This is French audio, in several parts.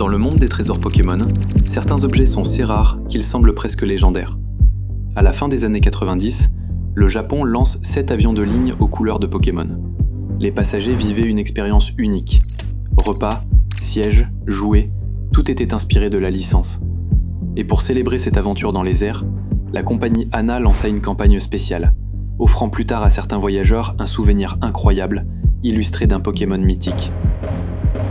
Dans le monde des trésors Pokémon, certains objets sont si rares qu'ils semblent presque légendaires. À la fin des années 90, le Japon lance 7 avions de ligne aux couleurs de Pokémon. Les passagers vivaient une expérience unique. Repas, sièges, jouets, tout était inspiré de la licence. Et pour célébrer cette aventure dans les airs, la compagnie ANA lança une campagne spéciale, offrant plus tard à certains voyageurs un souvenir incroyable, illustré d'un Pokémon mythique.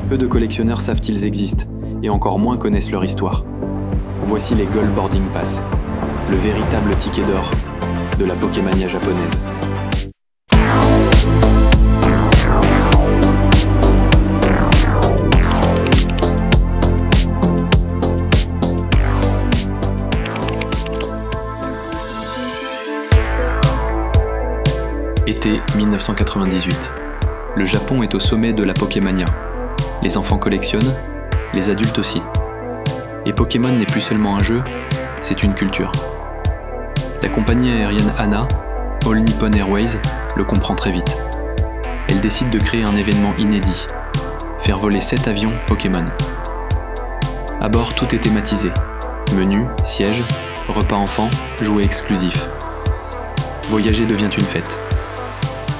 Peu de collectionneurs savent qu'ils existent, et encore moins connaissent leur histoire. Voici les Gold Boarding Pass, le véritable ticket d'or de la Pokémania japonaise. Été 1998. Le Japon est au sommet de la Pokémania. Les enfants collectionnent, les adultes aussi. Et Pokémon n'est plus seulement un jeu, c'est une culture. La compagnie aérienne ANA, All Nippon Airways, le comprend très vite. Elle décide de créer un événement inédit, faire voler 7 avions Pokémon. À bord, tout est thématisé. Menu, sièges, repas enfants, jouets exclusifs. Voyager devient une fête.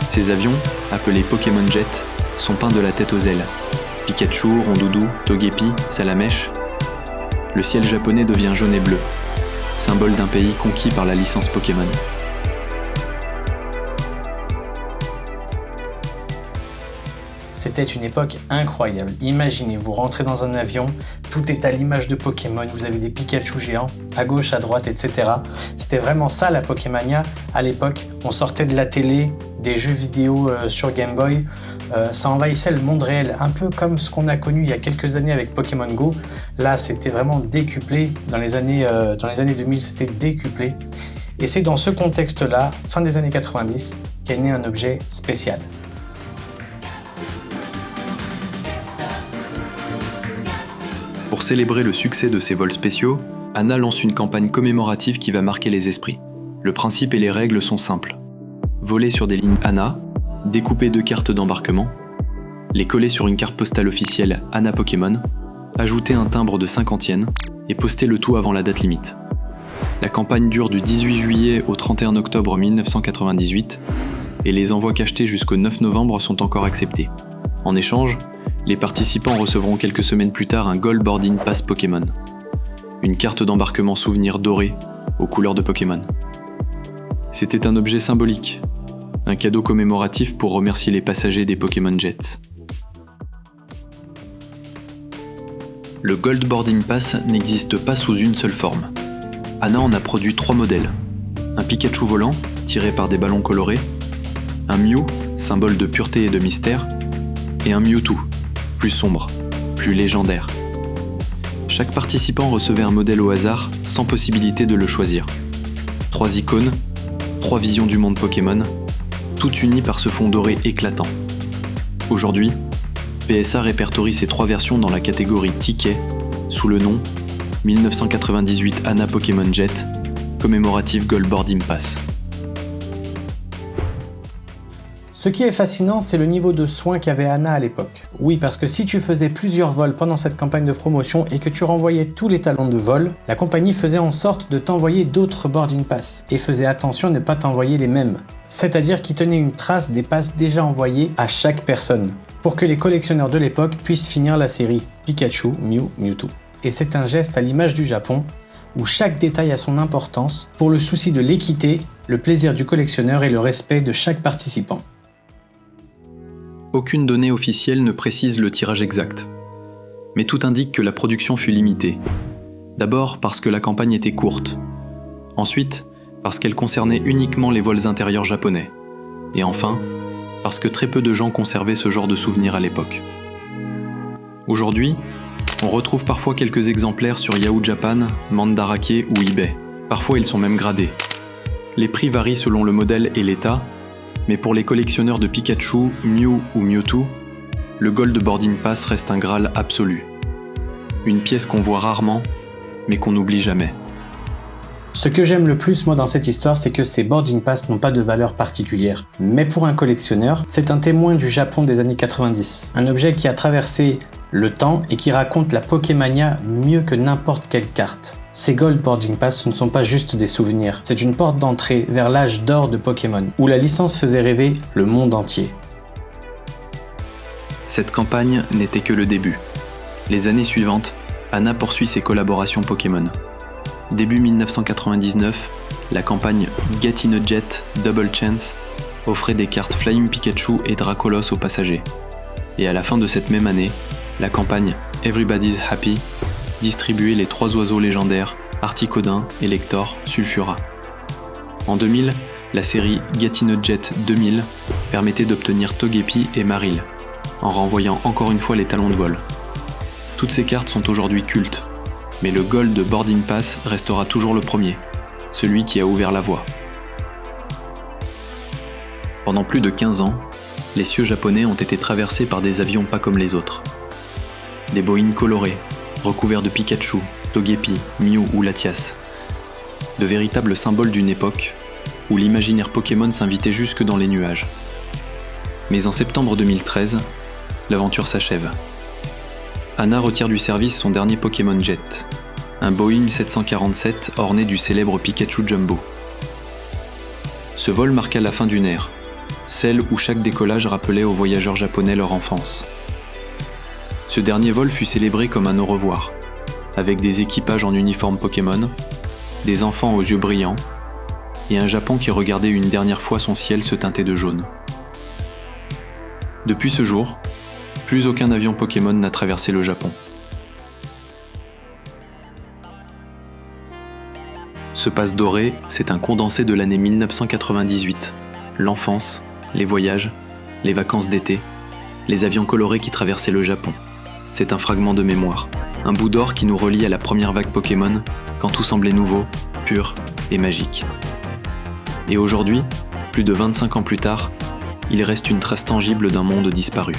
Ces avions, appelés Pokémon Jet, sont peints de la tête aux ailes. Pikachu, Rondoudou, Togepi, Salamèche. Le ciel japonais devient jaune et bleu, symbole d'un pays conquis par la licence Pokémon. C'était une époque incroyable. Imaginez, vous rentrez dans un avion, tout est à l'image de Pokémon, vous avez des Pikachu géants, à gauche, à droite, etc. C'était vraiment ça la Pokémania à l'époque. On sortait de la télé, des jeux vidéo sur Game Boy, ça envahissait le monde réel, un peu comme ce qu'on a connu il y a quelques années avec Pokémon Go. Là, c'était vraiment décuplé, dans les années 2000, c'était décuplé. Et c'est dans ce contexte-là, fin des années 90, qu'est né un objet spécial. Pour célébrer le succès de ces vols spéciaux, ANA lance une campagne commémorative qui va marquer les esprits. Le principe et les règles sont simples. Voler sur des lignes ANA, découper 2 cartes d'embarquement, les coller sur une carte postale officielle ANA Pokémon, ajouter un timbre de 50 yens et poster le tout avant la date limite. La campagne dure du 18 juillet au 31 octobre 1998 et les envois cachetés jusqu'au 9 novembre sont encore acceptés. En échange, les participants recevront quelques semaines plus tard un Gold Boarding Pass Pokémon, une carte d'embarquement souvenir dorée aux couleurs de Pokémon. C'était un objet symbolique, un cadeau commémoratif pour remercier les passagers des Pokémon Jet. Le Gold Boarding Pass n'existe pas sous une seule forme. ANA en a produit 3 modèles. Un Pikachu volant, tiré par des ballons colorés, un Mew, symbole de pureté et de mystère, et un Mewtwo, plus sombre, plus légendaire. Chaque participant recevait un modèle au hasard, sans possibilité de le choisir. 3 icônes, 3 visions du monde Pokémon, toutes unies par ce fond doré éclatant. Aujourd'hui, PSA répertorie ces 3 versions dans la catégorie ticket, sous le nom 1998 ANA Pokémon Jet, commémorative Gold Boarding Pass. Ce qui est fascinant, c'est le niveau de soin qu'avait ANA à l'époque. Oui, parce que si tu faisais plusieurs vols pendant cette campagne de promotion et que tu renvoyais tous les talons de vol, la compagnie faisait en sorte de t'envoyer d'autres boarding pass et faisait attention à ne pas t'envoyer les mêmes. C'est-à-dire qu'ils tenaient une trace des passes déjà envoyées à chaque personne, pour que les collectionneurs de l'époque puissent finir la série Pikachu, Mew, Mewtwo. Et c'est un geste à l'image du Japon, où chaque détail a son importance pour le souci de l'équité, le plaisir du collectionneur et le respect de chaque participant. Aucune donnée officielle ne précise le tirage exact. Mais tout indique que la production fut limitée. D'abord parce que la campagne était courte. Ensuite, parce qu'elle concernait uniquement les vols intérieurs japonais. Et enfin, parce que très peu de gens conservaient ce genre de souvenirs à l'époque. Aujourd'hui, on retrouve parfois quelques exemplaires sur Yahoo Japan, Mandarake ou eBay. Parfois ils sont même gradés. Les prix varient selon le modèle et l'état, mais pour les collectionneurs de Pikachu, Mew ou Mewtwo, le Gold Boarding Pass reste un Graal absolu. Une pièce qu'on voit rarement, mais qu'on n'oublie jamais. Ce que j'aime le plus moi dans cette histoire, c'est que ces boarding pass n'ont pas de valeur particulière. Mais pour un collectionneur, c'est un témoin du Japon des années 90. Un objet qui a traversé le temps et qui raconte la Pokémania mieux que n'importe quelle carte. Ces Gold Boarding Pass, ce ne sont pas juste des souvenirs, c'est une porte d'entrée vers l'âge d'or de Pokémon, où la licence faisait rêver le monde entier. Cette campagne n'était que le début. Les années suivantes, Anna poursuit ses collaborations Pokémon. Début 1999, la campagne Get in a Jet Double Chance offrait des cartes Flying Pikachu et Dracolos aux passagers. Et à la fin de cette même année, la campagne Everybody's Happy distribuait les 3 oiseaux légendaires Articodin, Elector, Sulfura. En 2000, la série Get in a Jet 2000 permettait d'obtenir Togepi et Marill, en renvoyant encore une fois les talons de vol. Toutes ces cartes sont aujourd'hui cultes, mais le Gold Boarding Pass restera toujours le premier, celui qui a ouvert la voie. Pendant plus de 15 ans, les cieux japonais ont été traversés par des avions pas comme les autres. Des Boeing colorés, recouverts de Pikachu, Togepi, Mew ou Latias. De véritables symboles d'une époque où l'imaginaire Pokémon s'invitait jusque dans les nuages. Mais en septembre 2013, l'aventure s'achève. Anna retire du service son dernier Pokémon Jet, un Boeing 747 orné du célèbre Pikachu Jumbo. Ce vol marqua la fin d'une ère, celle où chaque décollage rappelait aux voyageurs japonais leur enfance. Ce dernier vol fut célébré comme un au revoir, avec des équipages en uniforme Pokémon, des enfants aux yeux brillants, et un Japon qui regardait une dernière fois son ciel se teinter de jaune. Depuis ce jour, plus aucun avion Pokémon n'a traversé le Japon. Ce passe doré, c'est un condensé de l'année 1998, l'enfance, les voyages, les vacances d'été, les avions colorés qui traversaient le Japon. C'est un fragment de mémoire, un bout d'or qui nous relie à la première vague Pokémon, quand tout semblait nouveau, pur et magique. Et aujourd'hui, plus de 25 ans plus tard, il reste une trace tangible d'un monde disparu.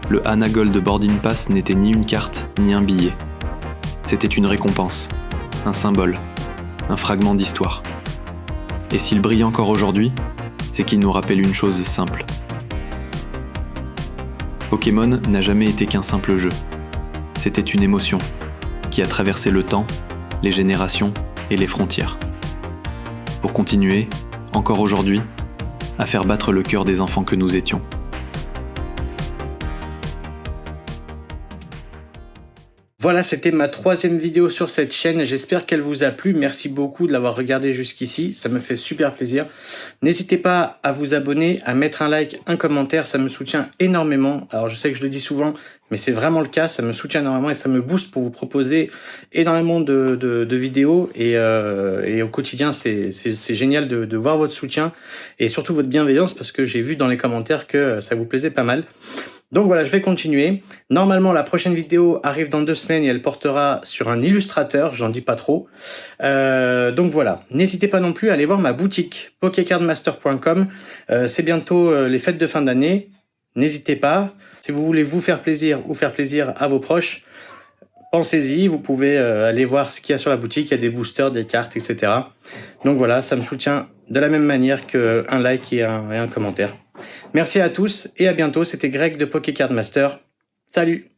Le Anna Gold Boarding Pass n'était ni une carte, ni un billet. C'était une récompense, un symbole, un fragment d'histoire. Et s'il brille encore aujourd'hui, c'est qu'il nous rappelle une chose simple. Pokémon n'a jamais été qu'un simple jeu. C'était une émotion qui a traversé le temps, les générations et les frontières. Pour continuer, encore aujourd'hui, à faire battre le cœur des enfants que nous étions. Voilà, c'était ma 3e vidéo sur cette chaîne. J'espère qu'elle vous a plu. Merci beaucoup de l'avoir regardé jusqu'ici. Ça me fait super plaisir. N'hésitez pas à vous abonner, à mettre un like, un commentaire. Ça me soutient énormément. Alors, je sais que je le dis souvent, mais c'est vraiment le cas. Ça me soutient énormément et ça me booste pour vous proposer énormément de vidéos. Et au quotidien, c'est génial de voir votre soutien et surtout votre bienveillance parce que j'ai vu dans les commentaires que ça vous plaisait pas mal. Donc voilà, je vais continuer. Normalement, la prochaine vidéo arrive dans 2 semaines et elle portera sur un illustrateur, j'en dis pas trop. Donc voilà, n'hésitez pas non plus à aller voir ma boutique, pokécardmaster.com. C'est bientôt les fêtes de fin d'année. N'hésitez pas, si vous voulez vous faire plaisir ou faire plaisir à vos proches, pensez-y, vous pouvez aller voir ce qu'il y a sur la boutique, il y a des boosters, des cartes, etc. Donc voilà, ça me soutient de la même manière qu'un like et un commentaire. Merci à tous et à bientôt, c'était Greg de Pokécard Master. Salut!